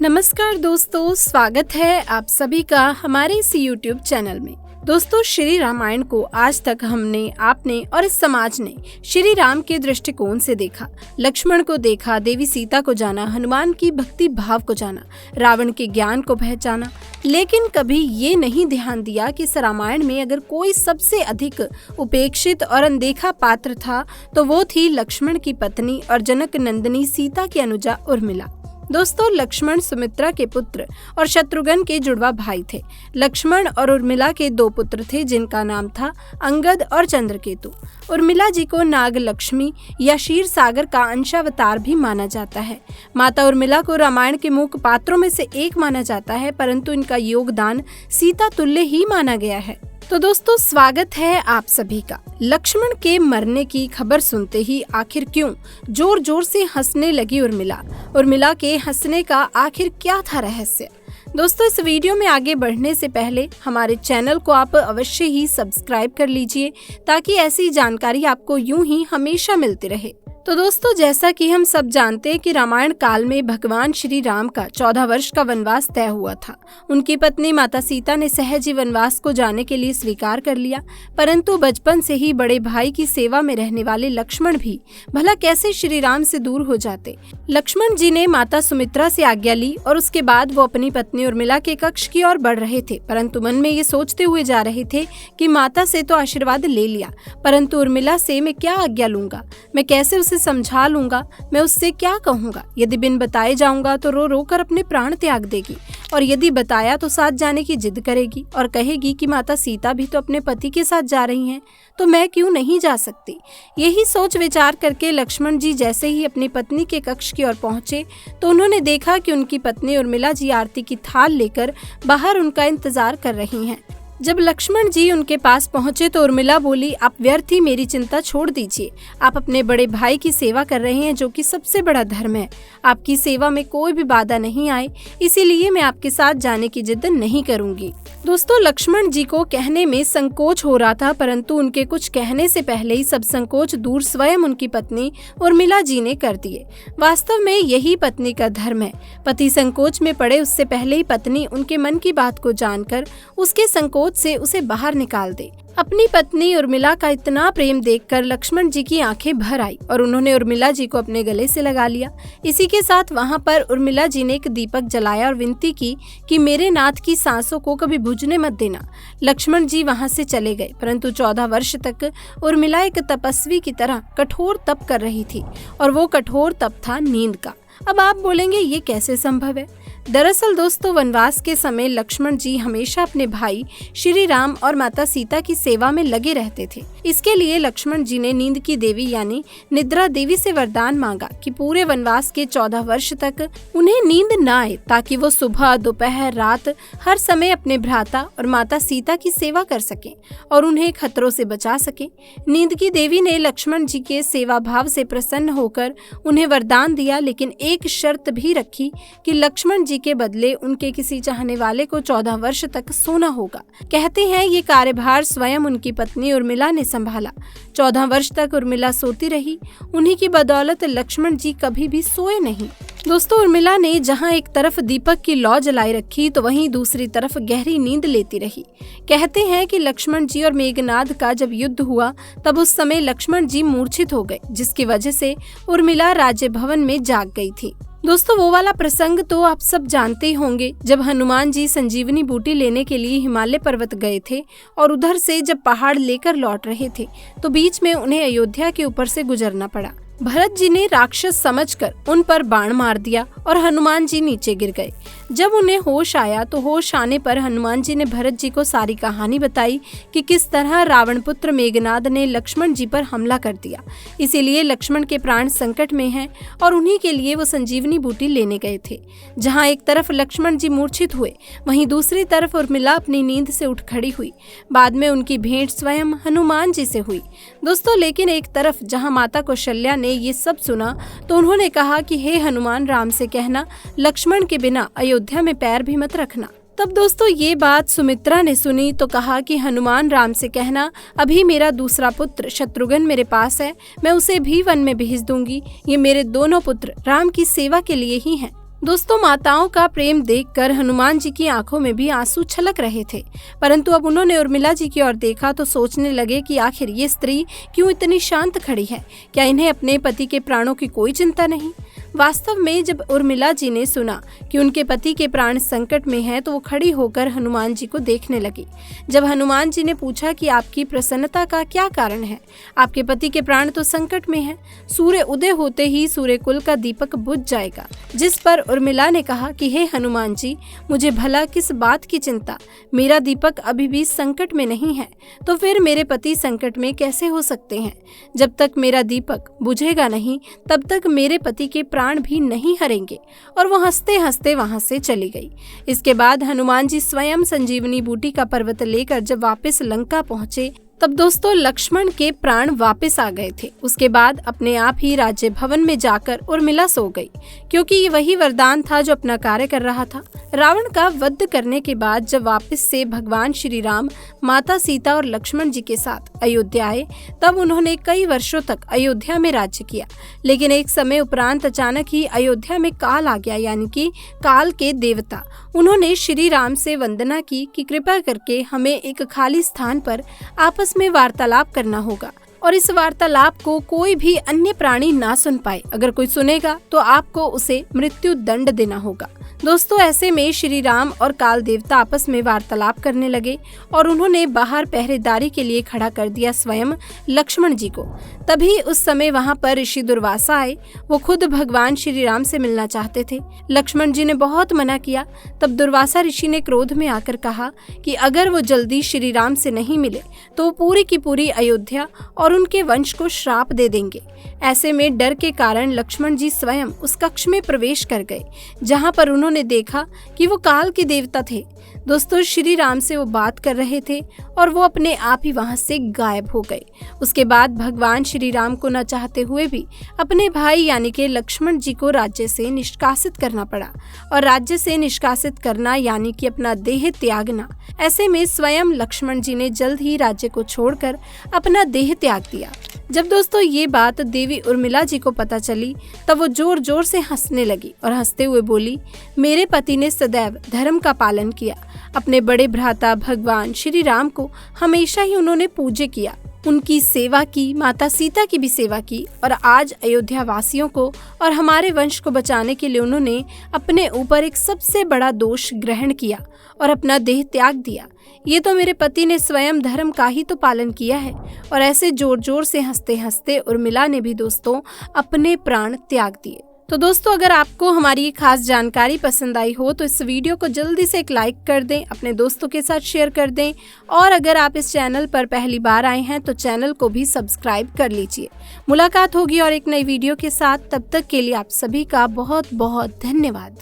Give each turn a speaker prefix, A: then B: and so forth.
A: नमस्कार दोस्तों, स्वागत है आप सभी का हमारे इस YouTube चैनल में। दोस्तों, श्री रामायण को आज तक हमने, आपने और इस समाज ने श्री राम के दृष्टिकोण से देखा। लक्ष्मण को देखा, देवी सीता को जाना, हनुमान की भक्ति भाव को जाना, रावण के ज्ञान को पहचाना, लेकिन कभी ये नहीं ध्यान दिया कि इस रामायण में अगर कोई सबसे अधिक उपेक्षित और अनदेखा पात्र था तो वो थी लक्ष्मण की पत्नी और जनक नंदिनी सीता की अनुजा उर्मिला। दोस्तों, लक्ष्मण सुमित्रा के पुत्र और शत्रुघ्न के जुड़वा भाई थे। लक्ष्मण और उर्मिला के दो पुत्र थे जिनका नाम था अंगद और चंद्रकेतु। उर्मिला जी को नाग लक्ष्मी या क्षीर सागर का अंशावतार भी माना जाता है। माता उर्मिला को रामायण के मुख्य पात्रों में से एक माना जाता है, परंतु इनका योगदान सीता तुल्य ही माना गया है। तो दोस्तों, स्वागत है आप सभी का। लक्ष्मण के मरने की खबर सुनते ही आखिर क्यों जोर जोर से हंसने लगी उर्मिला? उर्मिला के हंसने का आखिर क्या था रहस्य? दोस्तों, इस वीडियो में आगे बढ़ने से पहले हमारे चैनल को आप अवश्य ही सब्सक्राइब कर लीजिए ताकि ऐसी जानकारी आपको यूं ही हमेशा मिलती रहे। तो दोस्तों, जैसा कि हम सब जानते हैं कि रामायण काल में भगवान श्री राम का 14 वर्ष का वनवास तय हुआ था। उनकी पत्नी माता सीता ने सहज ही वनवास को जाने के लिए स्वीकार कर लिया, परंतु बचपन से ही बड़े भाई की सेवा में रहने वाले लक्ष्मण भी भला कैसे श्री राम से दूर हो जाते। लक्ष्मण जी ने माता सुमित्रा से आज्ञा ली और उसके बाद वो अपनी पत्नी उर्मिला के कक्ष की ओर बढ़ रहे थे, परंतु मन में ये सोचते हुए जा रहे थे कि माता से तो आशीर्वाद ले लिया, परंतु उर्मिला से मैं क्या आज्ञा लूंगा, मैं कैसे उसे समझा लूंगा, मैं उससे क्या कहूंगा। यदि बिन बताए जाऊंगा तो रो रो कर अपने प्राण त्याग देगी, और यदि बताया तो साथ जाने की जिद करेगी और कहेगी कि माता सीता भी तो अपने पति के साथ जा रही हैं, तो मैं क्यों नहीं जा सकती। यही सोच विचार करके लक्ष्मण जी जैसे ही अपनी पत्नी के कक्ष की ओर पहुंचे तो उन्होंने देखा कि उनकी पत्नी उर्मिला जी आरती की थाल लेकर बाहर उनका इंतजार कर रही हैं। जब लक्ष्मण जी उनके पास पहुंचे तो उर्मिला बोली, आप व्यर्थ ही मेरी चिंता छोड़ दीजिए। आप अपने बड़े भाई की सेवा कर रहे हैं, जो कि सबसे बड़ा धर्म है। आपकी सेवा में कोई भी बाधा नहीं आए, इसीलिए मैं आपके साथ जाने की जिद नहीं करूंगी। दोस्तों, लक्ष्मण जी को कहने में संकोच हो रहा था, परंतु उनके कुछ कहने से पहले ही सब संकोच दूर स्वयं उनकी पत्नी उर्मिला जी ने कर दिए। वास्तव में यही पत्नी का धर्म है। पति संकोच में पड़े उससे पहले ही पत्नी उनके मन की बात को जानकर उसके संकोच से उसे बाहर निकाल दे। अपनी पत्नी उर्मिला का इतना प्रेम देखकर लक्ष्मण जी की आंखें भर आई और उन्होंने उर्मिला जी को अपने गले से लगा लिया। इसी के साथ वहां पर उर्मिला जी ने एक दीपक जलाया और विनती की कि मेरे नाथ की सांसों को कभी बुझने मत देना। लक्ष्मण जी वहां से चले गए, परंतु 14 वर्ष तक उर्मिला एक तपस्वी की तरह कठोर तप कर रही थी, और वो कठोर तप था नींद का। अब आप बोलेंगे, ये कैसे संभव है? दरअसल दोस्तों, वनवास के समय लक्ष्मण जी हमेशा अपने भाई श्री राम और माता सीता की सेवा में लगे रहते थे। इसके लिए लक्ष्मण जी ने नींद की देवी यानी निद्रा देवी से वरदान मांगा कि पूरे वनवास के 14 वर्ष तक उन्हें नींद न आए, ताकि वो सुबह, दोपहर, रात हर समय अपने भ्राता और माता सीता की सेवा कर सकें और उन्हें खतरों से बचा सकें। नींद की देवी ने लक्ष्मण जी के सेवा भाव से प्रसन्न होकर उन्हें वरदान दिया, लेकिन एक शर्त भी रखी कि लक्ष्मण के बदले उनके किसी चाहने वाले को 14 वर्ष तक सोना होगा। कहते हैं ये कार्यभार स्वयं उनकी पत्नी उर्मिला ने संभाला। 14 वर्ष तक उर्मिला सोती रही। उन्हीं की बदौलत लक्ष्मण जी कभी भी सोए नहीं। दोस्तों, उर्मिला ने जहां एक तरफ दीपक की लौ जलाई रखी तो वहीं दूसरी तरफ गहरी नींद लेती रही। कहते हैं कि लक्ष्मण जी और मेघनाद का जब युद्ध हुआ तब उस समय लक्ष्मण जी मूर्छित हो गए, जिसकी वजह से उर्मिला राज्य भवन में जाग गई थी। दोस्तों, वो वाला प्रसंग तो आप सब जानते ही होंगे, जब हनुमान जी संजीवनी बूटी लेने के लिए हिमालय पर्वत गए थे और उधर से जब पहाड़ लेकर लौट रहे थे तो बीच में उन्हें अयोध्या के ऊपर से गुजरना पड़ा। भरत जी ने राक्षस समझकर उन पर बाण मार दिया और हनुमान जी नीचे गिर गए। जब उन्हें होश आया तो होश आने पर हनुमान जी ने भरत जी को सारी कहानी बताई कि किस तरह रावण पुत्र मेघनाद ने लक्ष्मण जी पर हमला कर दिया। इसीलिए लक्ष्मण के प्राण संकट में हैं और उन्हीं के लिए वो संजीवनी बूटी लेने गए थे। जहां एक तरफ लक्ष्मण जी मूर्छित हुए, वहीं दूसरी तरफ उर्मिला अपनी नींद से उठ खड़ी हुई। बाद में उनकी भेंट स्वयं हनुमान जी से हुई। दोस्तों, लेकिन एक तरफ जहां माता कौशल्या ने ये सब सुना तो उन्होंने कहा कि हे हनुमान, राम से कहना लक्ष्मण के बिना अयोध्या में पैर भी मत रखना। तब दोस्तों ये बात सुमित्रा ने सुनी तो कहा कि हनुमान, राम से कहना अभी मेरा दूसरा पुत्र शत्रुघ्न मेरे पास है, मैं उसे भी वन में भेज दूंगी। ये मेरे दोनों पुत्र राम की सेवा के लिए ही हैं। दोस्तों, माताओं का प्रेम देखकर हनुमान जी की आंखों में भी आंसू छलक रहे थे। परंतु अब उन्होंने उर्मिला जी की ओर देखा तो सोचने लगे कि आखिर ये स्त्री क्यों इतनी शांत खड़ी है। क्या इन्हें अपने पति के प्राणों की कोई चिंता नहीं? वास्तव में जब उर्मिला जी ने सुना कि उनके पति के प्राण संकट में हैं, तो वो खड़ी होकर हनुमान जी को देखने लगी। जब हनुमान जी ने पूछा कि आपकी प्रसन्नता का क्या कारण है? आपके पति के प्राण तो संकट में हैं। सूर्य उदय होते ही सूर्य कुल का दीपक बुझ जाएगा। जिस पर उर्मिला ने कहा कि हे हनुमान जी, मुझे भला किस बात की चिंता? मेरा दीपक अभी भी संकट में नहीं है, तो फिर मेरे पति संकट में कैसे हो सकते हैं? जब तक मेरा दीपक बुझेगा नहीं, तब तक मेरे पति के प्राण भी नहीं हरेंगे। और वो हंसते हंसते वहां से चली गई। इसके बाद हनुमान जी स्वयं संजीवनी बूटी का पर्वत लेकर जब वापस लंका पहुंचे, तब दोस्तों लक्ष्मण के प्राण वापस आ गए थे। उसके बाद अपने आप ही राज्य भवन में जाकर उर्मिला सो गई, क्योंकि ये वही वरदान था जो अपना कार्य कर रहा था। रावण का वध करने के बाद जब वापस से भगवान श्री राम माता सीता और लक्ष्मण जी के साथ अयोध्या आए, तब उन्होंने कई वर्षों तक अयोध्या में राज्य किया। लेकिन एक समय उपरांत अचानक ही अयोध्या में काल आ गया, यानी कि काल के देवता। उन्होंने श्री राम से वंदना की कि कृपा करके हमें एक खाली स्थान पर आपस में वार्तालाप करना होगा और इस वार्तालाप को कोई भी अन्य प्राणी ना सुन पाए। अगर कोई सुनेगा तो आपको उसे मृत्यु दंड देना होगा। दोस्तों, ऐसे में श्री राम और काल देवता आपस में वार्तालाप करने लगे और उन्होंने बाहर पहरेदारी के लिए खड़ा कर दिया स्वयं लक्ष्मण जी को। तभी उस समय वहां पर ऋषि दुर्वासा आए। वो खुद भगवान श्री राम से मिलना चाहते थे। लक्ष्मण जी ने बहुत मना किया। तब दुर्वासा ऋषि ने क्रोध में आकर कहा कि अगर वो जल्दी श्री राम से नहीं मिले तो पूरी की पूरी अयोध्या और उनके वंश को श्राप दे देंगे। ऐसे में डर के कारण लक्ष्मण जी स्वयं उस कक्ष में प्रवेश कर गए, जहां पर उन्होंने देखा कि वो काल के देवता थे। दोस्तों, श्री राम से वो बात कर रहे थे और वो अपने आप ही वहां से गायब हो गए। उसके बाद भगवान श्री राम को न चाहते हुए भी अपने भाई यानी कि लक्ष्मण जी को राज्य से निष्कासित करना पड़ा। और राज्य से निष्कासित करना यानी कि अपना देह त्यागना। ऐसे में स्वयं लक्ष्मण जी ने जल्द ही राज्य को छोड़कर अपना देह त्याग दिया। जब दोस्तों ये बात देवी उर्मिला जी को पता चली, तब वो जोर जोर से हंसने लगी और हंसते हुए बोली, मेरे पति ने सदैव धर्म का पालन किया। अपने बड़े भ्राता भगवान श्री राम को हमेशा ही उन्होंने पूज्य किया, उनकी सेवा की, माता सीता की भी सेवा की। और आज अयोध्या वासियों को और हमारे वंश को बचाने के लिए उन्होंने अपने ऊपर एक सबसे बड़ा दोष ग्रहण किया और अपना देह त्याग दिया। ये तो मेरे पति ने स्वयं धर्म का ही तो पालन किया है। और ऐसे जोर जोर से हंसते हंसते उर्मिला ने भी दोस्तों अपने प्राण त्याग दिए। तो दोस्तों, अगर आपको हमारी ये खास जानकारी पसंद आई हो तो इस वीडियो को जल्दी से एक लाइक कर दें, अपने दोस्तों के साथ शेयर कर दें। और अगर आप इस चैनल पर पहली बार आए हैं तो चैनल को भी सब्सक्राइब कर लीजिए। मुलाकात होगी और एक नई वीडियो के साथ। तब तक के लिए आप सभी का बहुत बहुत धन्यवाद।